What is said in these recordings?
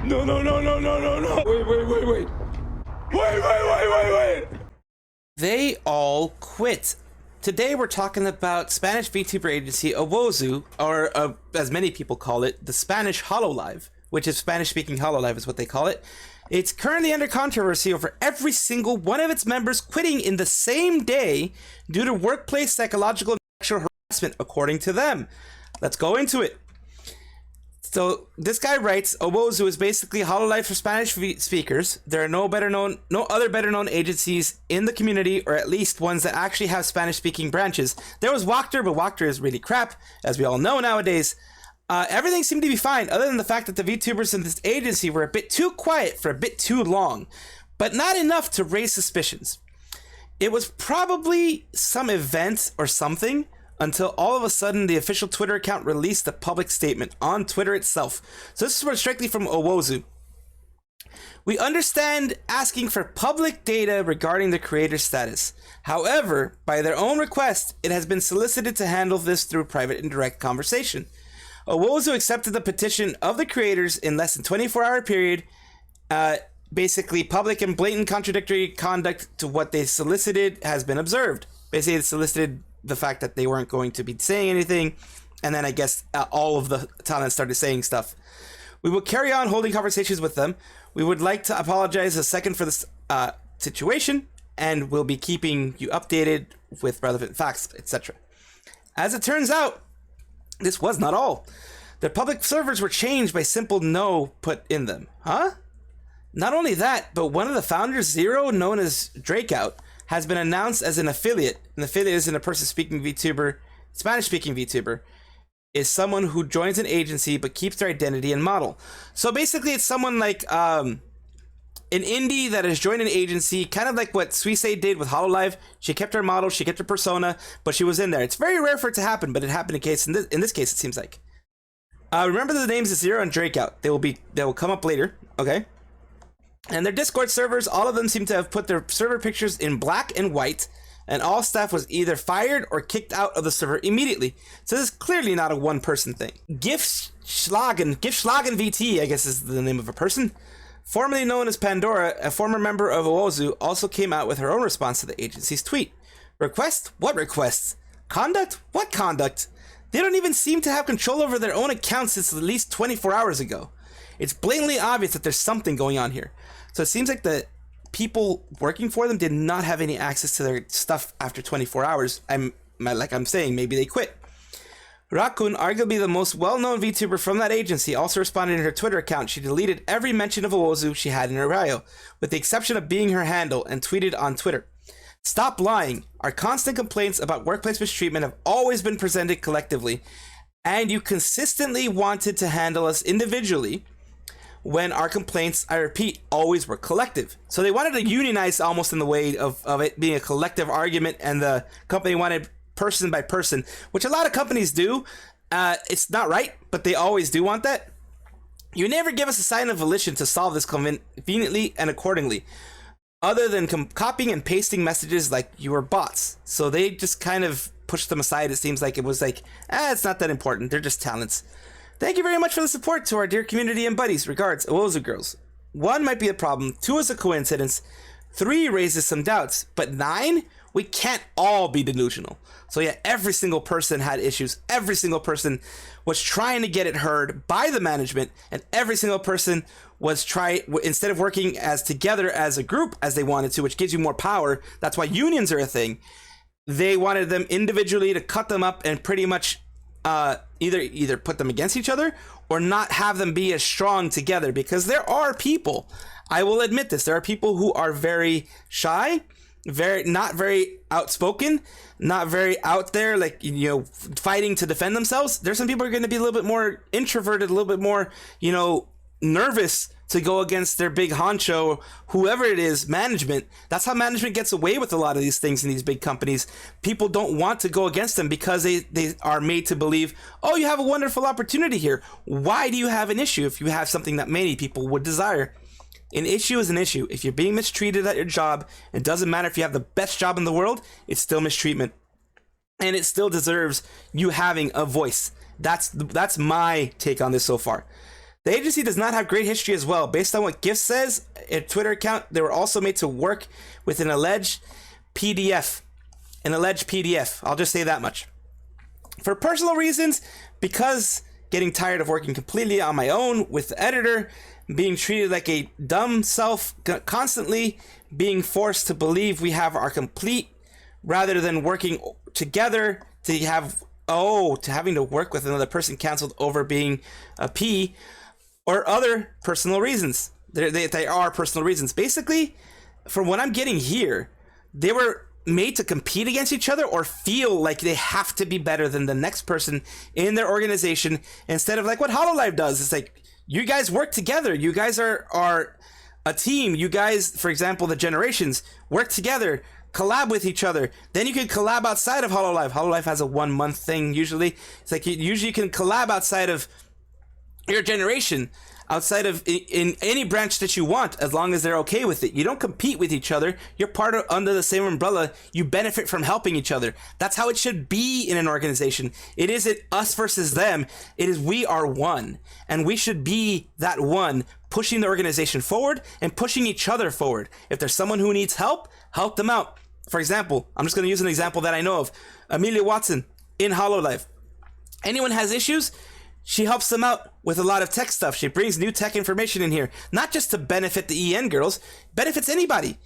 No, no, no, no, no, no, no. Wait, wait, wait, wait. Wait, wait, wait, wait, wait. They all quit. Today we're talking about Spanish VTuber agency OWOZU, or as many people call it, the Spanish hololive, which is Spanish-speaking hololive is what they call it. It's currently under controversy over every single one of its members quitting in the same day due to workplace psychological and sexual harassment, according to them. Let's go into it. So this guy writes, OWOZU is basically hololive for Spanish speakers. There are no other better known agencies in the community, or at least ones that actually have Spanish speaking branches. There was wactor, but wactor is really crap, as we all know nowadays. Everything seemed to be fine, other than the fact that the VTubers in this agency were a bit too quiet for a bit too long, but not enough to raise suspicions. It was probably some event or something, until all of a sudden the official Twitter account released a public statement on Twitter itself. So this is strictly from OWOZU. We understand asking for public data regarding the creator's status. However, by their own request, it has been solicited to handle this through private and direct conversation. OWOZU accepted the petition of the creators in less than 24-hour period. Basically, public and blatant contradictory conduct to what they solicited has been observed. Basically, it solicited the fact that they weren't going to be saying anything, and then I guess all of the talent started saying stuff. We will carry on holding conversations with them. We would like to apologize a second for this situation, and we'll be keeping you updated with relevant facts, etc. As it turns out, this was not all. The public servers were changed by simple no put in them. Huh? Not only that, but one of the founders, Zero, known as Drakeout, has been announced as an affiliate. An affiliate isn't a person-speaking VTuber. Spanish-speaking VTuber is someone who joins an agency but keeps their identity and model. So basically, it's someone like an indie that has joined an agency, kind of like what Suisse did with hololive. She kept her model, she kept her persona, but she was in there. It's very rare for it to happen, but it happened in this case, it seems like. Remember the names of Zero and Drakeout. They will come up later, okay? And their Discord servers, all of them seem to have put their server pictures in black and white, and all staff was either fired or kicked out of the server immediately. So this is clearly not a one-person thing. Giftschlangen VT, I guess is the name of a person, formerly known as Pandora, a former member of OWOZU, also came out with her own response to the agency's tweet. Request? What requests? Conduct? What conduct? They don't even seem to have control over their own accounts since at least 24 hours ago. It's blatantly obvious that there's something going on here. So it seems like the people working for them did not have any access to their stuff after 24 hours. Like I'm saying, maybe they quit. Rakkun, arguably the most well-known VTuber from that agency, also responded in her Twitter account. She deleted every mention of OWOZU she had in her bio, with the exception of being her handle, and tweeted on Twitter, "Stop lying. Our constant complaints about workplace mistreatment have always been presented collectively, and you consistently wanted to handle us individually when our complaints, I repeat, always were collective." So they wanted to unionize almost in the way of it being a collective argument, and the company wanted person by person, which a lot of companies do. It's not right, but they always do want that. You never give us a sign of volition to solve this conveniently and accordingly, other than copying and pasting messages like you were bots. So they just kind of pushed them aside. It seems like it was like, it's not that important. They're just talents. Thank you very much for the support to our dear community and buddies. Regards, OWOZU girls. 1 might be a problem, 2 is a coincidence, 3 raises some doubts, but 9? We can't all be delusional. So yeah, every single person had issues. Every single person was trying to get it heard by the management, and every single person was instead of working as together as a group as they wanted to, which gives you more power. That's why unions are a thing. They wanted them individually to cut them up and pretty much either put them against each other or not have them be as strong together, because there are people, I will admit this, there are people who are very shy, not very outspoken, not very out there, like, you know, fighting to defend themselves. There's some people who are going to be a little bit more introverted, a little bit more, you know, nervous to go against their big honcho, whoever it is, management. That's how management gets away with a lot of these things in these big companies. People don't want to go against them because they are made to believe, oh, you have a wonderful opportunity here. Why do you have an issue if you have something that many people would desire? An issue is an issue. If you're being mistreated at your job, it doesn't matter if you have the best job in the world, it's still mistreatment. And it still deserves you having a voice. That's my take on this so far. The agency does not have great history as well. Based on what Gift says, a Twitter account, they were also made to work with an alleged PDF. An alleged PDF. I'll just say that much. For personal reasons, because getting tired of working completely on my own with the editor, being treated like a dumb self, constantly being forced to believe we have our complete, rather than working together to have, to having to work with another person canceled over being a P, or other personal reasons. They are personal reasons. Basically, from what I'm getting here, they were made to compete against each other or feel like they have to be better than the next person in their organization, instead of like what hololive does. It's like, you guys work together. You guys are a team. You guys, for example, the generations, work together, collab with each other. Then you can collab outside of hololive. Hololive has a 1 month thing usually. It's like usually you can collab outside of your generation, outside of in any branch that you want, as long as they're okay with it. You don't compete with each other. You're part of under the same umbrella. You benefit from helping each other. That's how it should be in an organization. It isn't us versus them. It is we are one, and we should be that one, pushing the organization forward and pushing each other forward. If there's someone who needs help, help them out. For example, I'm just going to use an example that I know of. Amelia Watson in hololive. Anyone has issues, she helps them out with a lot of tech stuff. She brings new tech information in here, not just to benefit the EN girls, benefits anybody.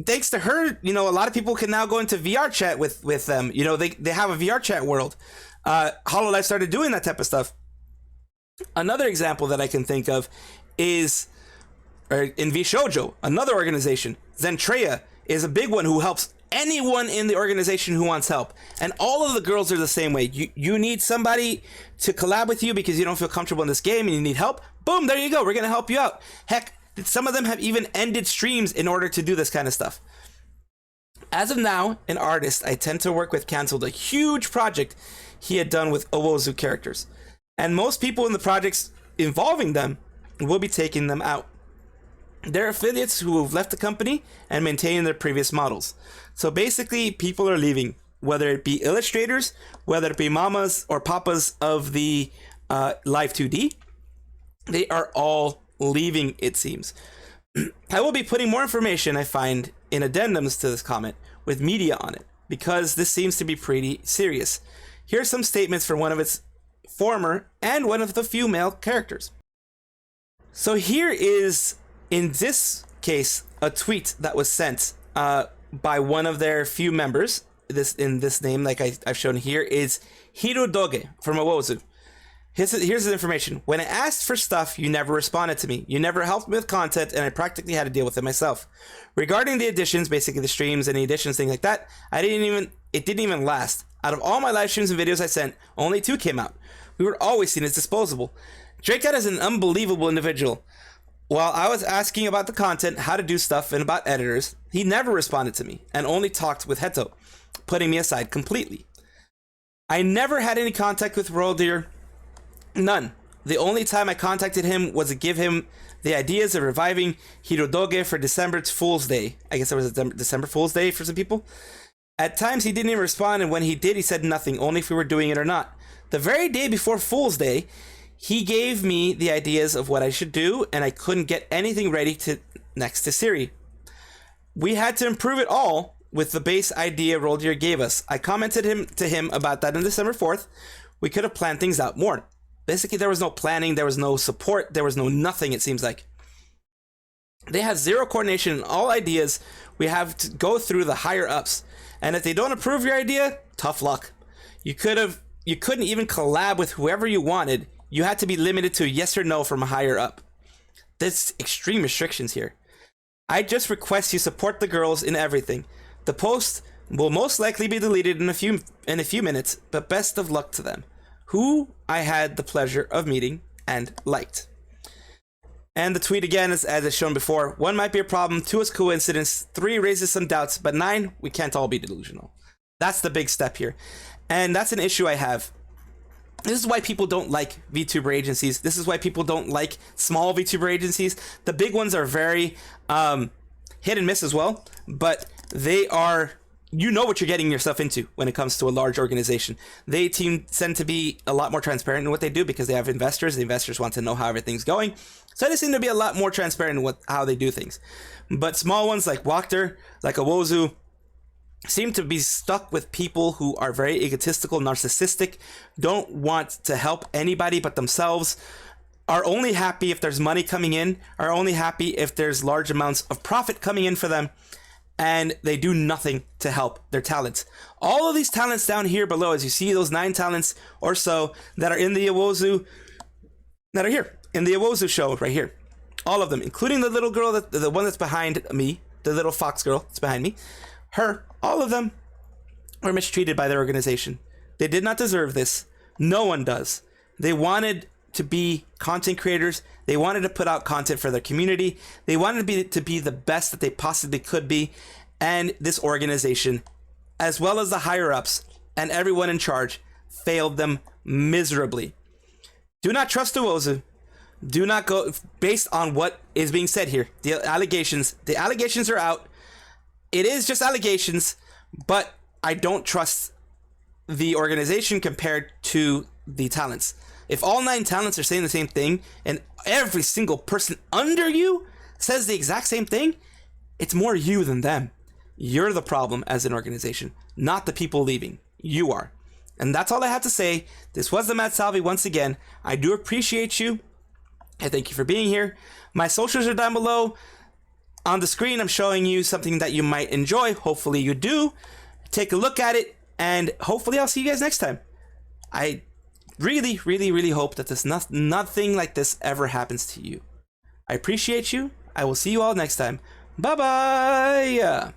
Thanks to her, a lot of people can now go into VR chat with them. They have a VR chat world. hololive started doing that type of stuff. Another example that I can think of is in Vshoujo, another organization. Zentreya is a big one who helps anyone in the organization who wants help. And all of the girls are the same way. You need somebody to collab with you because you don't feel comfortable in this game and you need help. Boom, there you go. We're going to help you out. Heck, some of them have even ended streams in order to do this kind of stuff. As of now, an artist I tend to work with canceled a huge project he had done with OWOZU characters. And most people in the projects involving them will be taking them out. They're affiliates who have left the company and maintain their previous models. So basically, people are leaving, whether it be illustrators, whether it be mamas or papas of the Live 2D. They are all leaving, it seems. I will be putting more information I find in addendums to this comment with media on it, because this seems to be pretty serious. Here are some statements from one of its former and one of the few male characters. So here is, in this case, a tweet that was sent by one of their few members. This name, like I've shown here, is Hiru Doge from OWOZU. Here's the information. When I asked for stuff, you never responded to me. You never helped me with content, and I practically had to deal with it myself. Regarding the editions, basically the streams and the editions, things like that, it didn't even last. Out of all my live streams and videos I sent, only 2 came out. We were always seen as disposable. Drakeout is an unbelievable individual. While I was asking about the content, how to do stuff, and about editors, he never responded to me and only talked with Heto, putting me aside completely. I never had any contact with Roldir. None. The only time I contacted him was to give him the ideas of reviving Hiru Doge for December Fool's Day. I guess there was a December Fool's Day for some people. At times he didn't even respond, and when he did, he said nothing, only if we were doing it or not. The very day before Fool's Day, he gave me the ideas of what I should do, and I couldn't get anything ready next to Siri. We had to improve it all with the base idea Roldir gave us. I commented to him about that on December 4th. We could have planned things out more. Basically, there was no planning, there was no support, there was no nothing, it seems like. They have zero coordination in all ideas. We have to go through the higher ups. And if they don't approve your idea, tough luck. You couldn't even collab with whoever you wanted. You had to be limited to a yes or no from a higher up. There's extreme restrictions here. I just request you support the girls in everything. The post will most likely be deleted in a few minutes, but best of luck to them, who I had the pleasure of meeting and liked. And the tweet again is, as shown before, 1 might be a problem, 2 is coincidence, 3 raises some doubts, but 9, we can't all be delusional. That's the big step here. And that's an issue I have. This is why people don't like VTuber agencies. This is why people don't like small VTuber agencies. The big ones are very hit and miss as well, but they are you know what you're getting yourself into when it comes to a large organization. They tend to be a lot more transparent in what they do because they have investors. The investors want to know how everything's going. So they seem to be a lot more transparent in how they do things. But small ones like wactor, like OWOZU, seem to be stuck with people who are very egotistical, narcissistic, don't want to help anybody but themselves, are only happy if there's money coming in, are only happy if there's large amounts of profit coming in for them, and they do nothing to help their talents. All of these talents down here below, as you see those 9 talents or so that are in the OWOZU, that are here in the OWOZU show right here. All of them, including the little girl, the one that's behind me, the little fox girl that's behind me, her, all of them were mistreated by their organization. They did not deserve this. No one does. They wanted to be content creators. They wanted to put out content for their community. They wanted to be the best that they possibly could be. And this organization, as well as the higher ups and everyone in charge, failed them miserably. Do not trust OWOZU. Do not go based on what is being said here. The allegations are out. It is just allegations, but I don't trust the organization compared to the talents. If all 9 talents are saying the same thing and every single person under you says the exact same thing, it's more you than them. You're the problem as an organization, not the people leaving. You are. And that's all I have to say. This was the Mad Salvi once again. I do appreciate you. I thank you for being here. My socials are down below. On the screen, I'm showing you something that you might enjoy. Hopefully you do. Take a look at it, and hopefully I'll see you guys next time. I really, really, really hope that nothing like this ever happens to you. I appreciate you. I will see you all next time. Bye-bye.